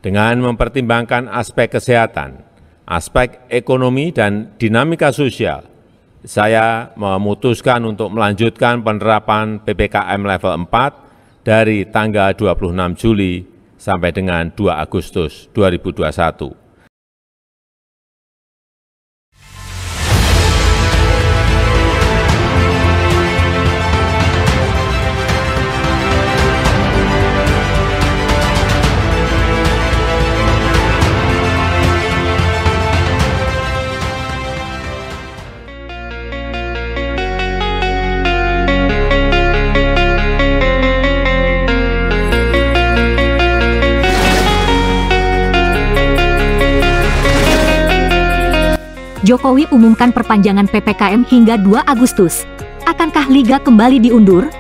Dengan mempertimbangkan aspek kesehatan, aspek ekonomi, dan dinamika sosial, saya memutuskan untuk melanjutkan penerapan PPKM level 4 dari tanggal 26 Juli sampai dengan 2 Agustus 2021. Jokowi umumkan perpanjangan PPKM hingga 2 Agustus. Akankah Liga kembali diundur?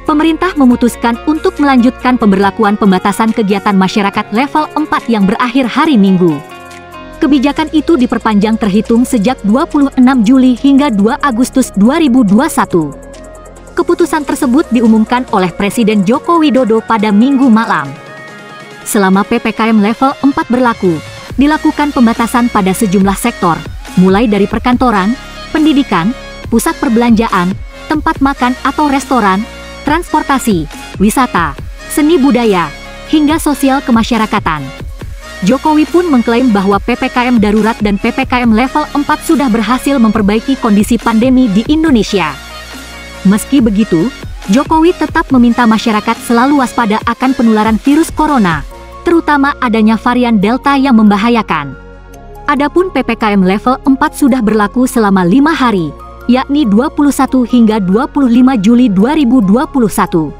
Pemerintah memutuskan untuk melanjutkan pemberlakuan pembatasan kegiatan masyarakat level 4 yang berakhir hari Minggu. Kebijakan itu diperpanjang terhitung sejak 26 Juli hingga 2 Agustus 2021. Keputusan tersebut diumumkan oleh Presiden Joko Widodo pada Minggu malam. Selama PPKM level 4 berlaku, dilakukan pembatasan pada sejumlah sektor, mulai dari perkantoran, pendidikan, pusat perbelanjaan, tempat makan atau restoran, transportasi, wisata, seni budaya, hingga sosial kemasyarakatan. Jokowi pun mengklaim bahwa PPKM darurat dan PPKM level 4 sudah berhasil memperbaiki kondisi pandemi di Indonesia. Meski begitu, Jokowi tetap meminta masyarakat selalu waspada akan penularan virus corona, terutama adanya varian Delta yang membahayakan. Adapun PPKM level 4 sudah berlaku selama 5 hari, yakni 21 hingga 25 Juli 2021.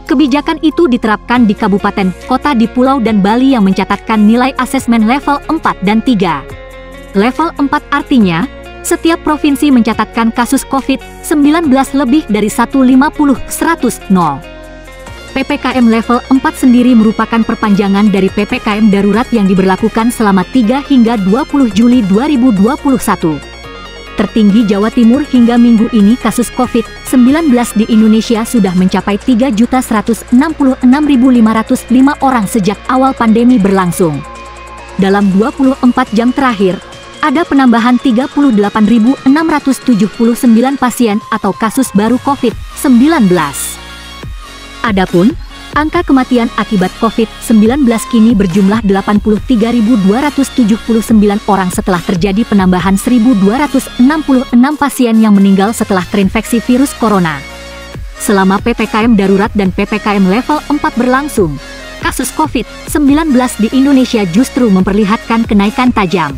Kebijakan itu diterapkan di kabupaten, kota di Pulau dan Bali yang mencatatkan nilai asesmen level 4 dan 3. Level 4 artinya, setiap provinsi mencatatkan kasus COVID-19 lebih dari 150/100. PPKM level 4 sendiri merupakan perpanjangan dari PPKM darurat yang diberlakukan selama 3 hingga 20 Juli 2021. Tertinggi Jawa Timur hingga minggu ini kasus COVID-19 di Indonesia sudah mencapai 3.166.505 orang sejak awal pandemi berlangsung. Dalam 24 jam terakhir, ada penambahan 38.679 pasien atau kasus baru COVID-19. Adapun, angka kematian akibat COVID-19 kini berjumlah 83.279 orang setelah terjadi penambahan 1.266 pasien yang meninggal setelah terinfeksi virus corona. Selama PPKM darurat dan PPKM level 4 berlangsung, kasus COVID-19 di Indonesia justru memperlihatkan kenaikan tajam.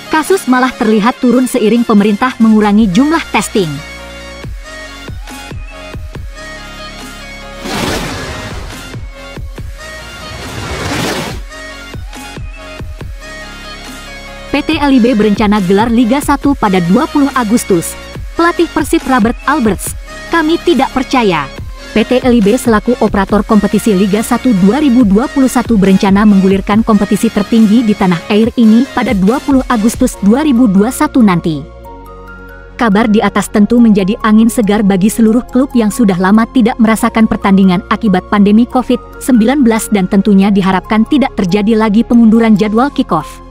Kasus malah terlihat turun seiring pemerintah mengurangi jumlah testing. PT LIB berencana gelar Liga 1 pada 20 Agustus. Pelatih Persib Robert Alberts, "Kami tidak percaya." PT LIB selaku operator kompetisi Liga 1 2021 berencana menggulirkan kompetisi tertinggi di tanah air ini pada 20 Agustus 2021 nanti. Kabar di atas tentu menjadi angin segar bagi seluruh klub yang sudah lama tidak merasakan pertandingan akibat pandemi COVID-19 dan tentunya diharapkan tidak terjadi lagi pengunduran jadwal kick-off.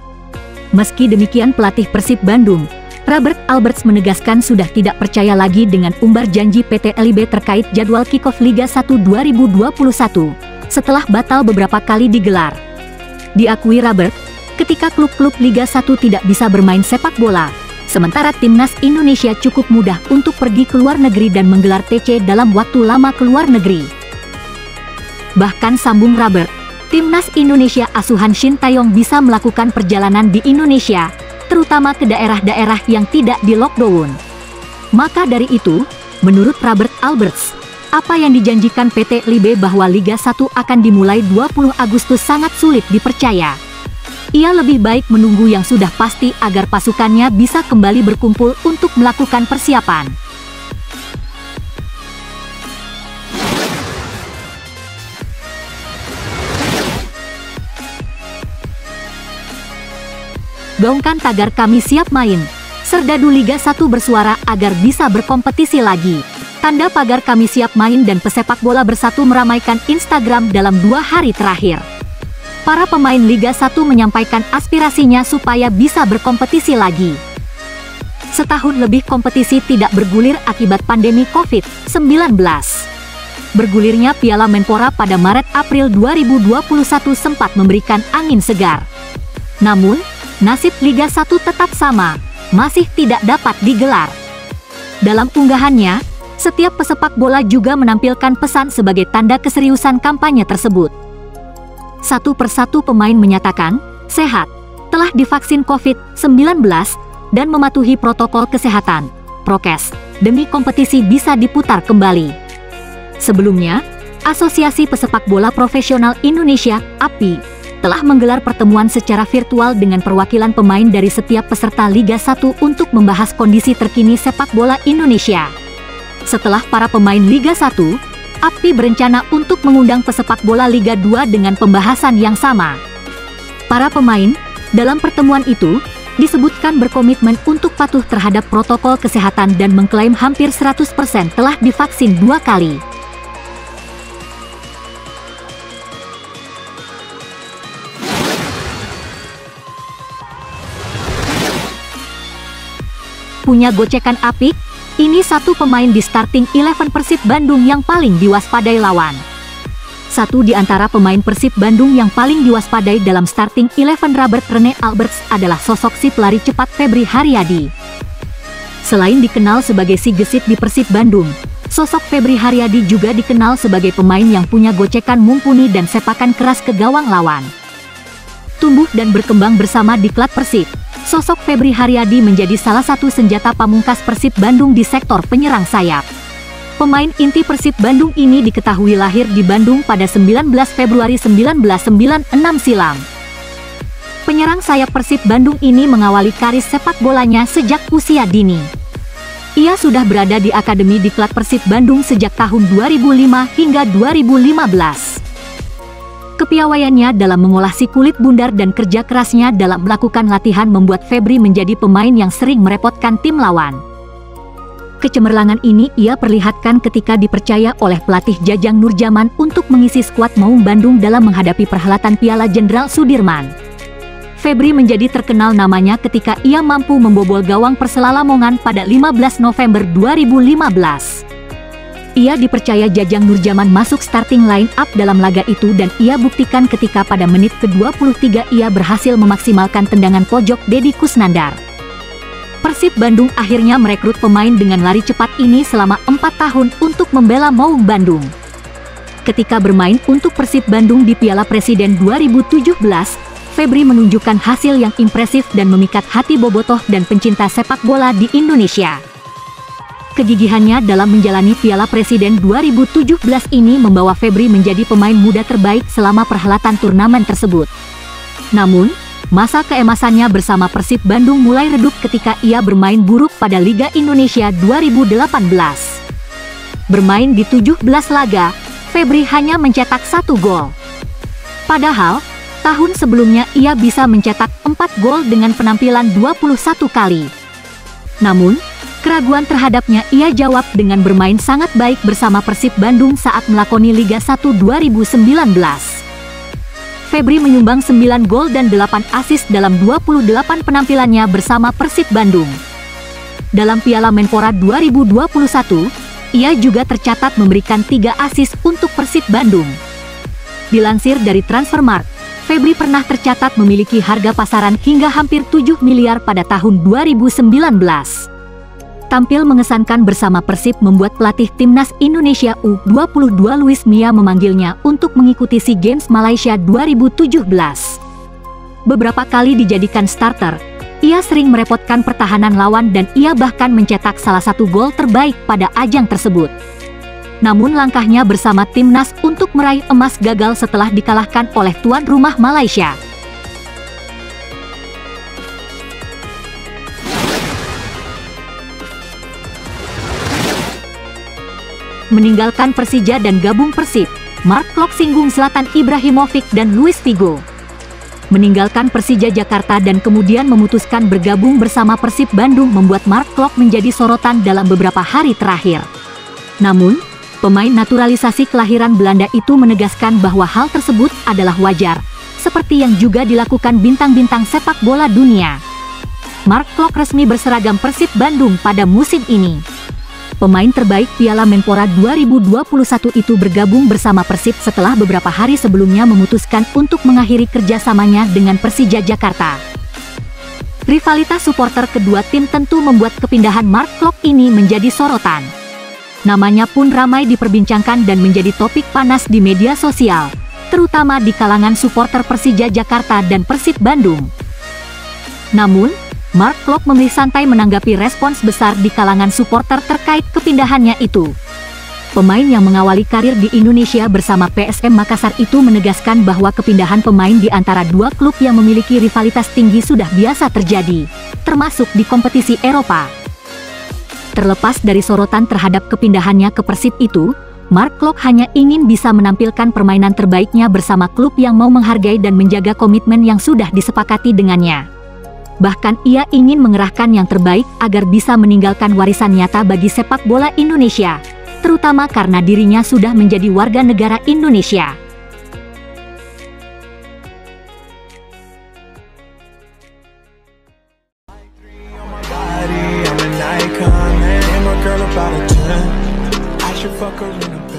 Meski demikian, pelatih Persib Bandung, Robert Alberts menegaskan sudah tidak percaya lagi dengan umbar janji PT LIB terkait jadwal kick-off Liga 1 2021, setelah batal beberapa kali digelar. Diakui Robert, ketika klub-klub Liga 1 tidak bisa bermain sepak bola, sementara timnas Indonesia cukup mudah untuk pergi ke luar negeri dan menggelar TC dalam waktu lama ke luar negeri. Bahkan sambung Robert, timnas Indonesia asuhan Shin Taeyong bisa melakukan perjalanan di Indonesia, terutama ke daerah-daerah yang tidak di lockdown. Maka dari itu, menurut Robert Alberts, apa yang dijanjikan PT LIB bahwa Liga 1 akan dimulai 20 Agustus sangat sulit dipercaya. Ia lebih baik menunggu yang sudah pasti agar pasukannya bisa kembali berkumpul untuk melakukan persiapan. Gaungkan tagar "Kami siap main". Serdadu Liga 1 bersuara agar bisa berkompetisi lagi. Tanda pagar "Kami siap main" dan pesepak bola bersatu meramaikan Instagram dalam 2 hari terakhir. para pemain Liga 1 menyampaikan aspirasinya supaya bisa berkompetisi lagi. Setahun lebih kompetisi tidak bergulir akibat pandemi COVID-19. Bergulirnya Piala Menpora pada Maret-April 2021 sempat memberikan angin segar. Namun, nasib Liga 1 tetap sama, masih tidak dapat digelar. Dalam unggahannya, setiap pesepak bola juga menampilkan pesan sebagai tanda keseriusan kampanye tersebut. Satu persatu pemain menyatakan, sehat, telah divaksin COVID-19, dan mematuhi protokol kesehatan, prokes, demi kompetisi bisa diputar kembali. Sebelumnya, Asosiasi Pesepak Bola Profesional Indonesia, API, telah menggelar pertemuan secara virtual dengan perwakilan pemain dari setiap peserta Liga 1 untuk membahas kondisi terkini sepak bola Indonesia. Setelah para pemain Liga 1, API berencana untuk mengundang pesepak bola Liga 2 dengan pembahasan yang sama. Para pemain, dalam pertemuan itu, disebutkan berkomitmen untuk patuh terhadap protokol kesehatan dan mengklaim hampir 100% telah divaksin 2 kali. Punya gocekan apik? Ini satu pemain di starting 11 Persib Bandung yang paling diwaspadai lawan. Satu di antara pemain Persib Bandung yang paling diwaspadai dalam starting 11 Robert Rene Alberts adalah sosok si pelari cepat Febri Haryadi. Selain dikenal sebagai si gesit di Persib Bandung, sosok Febri Haryadi juga dikenal sebagai pemain yang punya gocekan mumpuni dan sepakan keras ke gawang lawan. Tumbuh dan berkembang bersama diklat Persib, sosok Febri Haryadi menjadi salah satu senjata pamungkas Persib Bandung di sektor penyerang sayap. Pemain inti Persib Bandung ini diketahui lahir di Bandung pada 19 Februari 1996 silam. Penyerang sayap Persib Bandung ini mengawali karir sepak bolanya sejak usia dini. Ia sudah berada di Akademi Diklat Persib Bandung sejak tahun 2005 hingga 2015. Kepiawaiannya dalam mengolah si kulit bundar dan kerja kerasnya dalam melakukan latihan membuat Febri menjadi pemain yang sering merepotkan tim lawan. Kecemerlangan ini ia perlihatkan ketika dipercaya oleh pelatih Jajang Nurjaman untuk mengisi skuad Maung Bandung dalam menghadapi perhelatan Piala Jenderal Sudirman. Febri menjadi terkenal namanya ketika ia mampu membobol gawang Persela Lamongan pada 15 November 2015. Ia dipercaya Jajang Nurjaman masuk starting line up dalam laga itu dan ia buktikan ketika pada menit ke-23 ia berhasil memaksimalkan tendangan pojok Deddy Kusnandar. Persib Bandung akhirnya merekrut pemain dengan lari cepat ini selama 4 tahun untuk membela Maung Bandung. Ketika bermain untuk Persib Bandung di Piala Presiden 2017, Febri menunjukkan hasil yang impresif dan memikat hati bobotoh dan pencinta sepak bola di Indonesia. Kegigihannya dalam menjalani Piala Presiden 2017 ini membawa Febri menjadi pemain muda terbaik selama perhelatan turnamen tersebut. Namun, masa keemasannya bersama Persib Bandung mulai redup ketika ia bermain buruk pada Liga Indonesia 2018. Bermain di 17 laga, Febri hanya mencetak 1 gol. Padahal, tahun sebelumnya ia bisa mencetak 4 gol dengan penampilan 21 kali. Namun, keraguan terhadapnya ia jawab dengan bermain sangat baik bersama Persib Bandung saat melakoni Liga 1 2019. Febri menyumbang 9 gol dan 8 assist dalam 28 penampilannya bersama Persib Bandung. Dalam Piala Menpora 2021, ia juga tercatat memberikan 3 assist untuk Persib Bandung. Dilansir dari Transfermarkt, Febri pernah tercatat memiliki harga pasaran hingga hampir 7 miliar pada tahun 2019. Tampil mengesankan bersama Persib membuat pelatih Timnas Indonesia U22 Luis Mia memanggilnya untuk mengikuti SEA Games Malaysia 2017. Beberapa kali dijadikan starter, ia sering merepotkan pertahanan lawan dan ia bahkan mencetak salah satu gol terbaik pada ajang tersebut. Namun langkahnya bersama Timnas untuk meraih emas gagal setelah dikalahkan oleh tuan rumah Malaysia. Meninggalkan Persija dan gabung Persib, Mark Klok singgung Zlatan Ibrahimovic dan Luis Figo. Meninggalkan Persija Jakarta dan kemudian memutuskan bergabung bersama Persib Bandung membuat Mark Klok menjadi sorotan dalam beberapa hari terakhir. Namun, pemain naturalisasi kelahiran Belanda itu menegaskan bahwa hal tersebut adalah wajar, seperti yang juga dilakukan bintang-bintang sepak bola dunia. Mark Klok resmi berseragam Persib Bandung pada musim ini. Pemain terbaik Piala Menpora 2021 itu bergabung bersama Persib setelah beberapa hari sebelumnya memutuskan untuk mengakhiri kerjasamanya dengan Persija Jakarta. Rivalitas supporter kedua tim tentu membuat kepindahan Mark Klok ini menjadi sorotan. Namanya pun ramai diperbincangkan dan menjadi topik panas di media sosial, terutama di kalangan supporter Persija Jakarta dan Persib Bandung. Namun, Mark Klok memilih santai menanggapi respons besar di kalangan supporter terkait kepindahannya itu. Pemain yang mengawali karir di Indonesia bersama PSM Makassar itu menegaskan bahwa kepindahan pemain di antara dua klub yang memiliki rivalitas tinggi sudah biasa terjadi, termasuk di kompetisi Eropa. Terlepas dari sorotan terhadap kepindahannya ke Persib itu, Mark Klok hanya ingin bisa menampilkan permainan terbaiknya bersama klub yang mau menghargai dan menjaga komitmen yang sudah disepakati dengannya. Bahkan ia ingin mengerahkan yang terbaik agar bisa meninggalkan warisan nyata bagi sepak bola Indonesia, terutama karena dirinya sudah menjadi warga negara Indonesia. Fuck her in a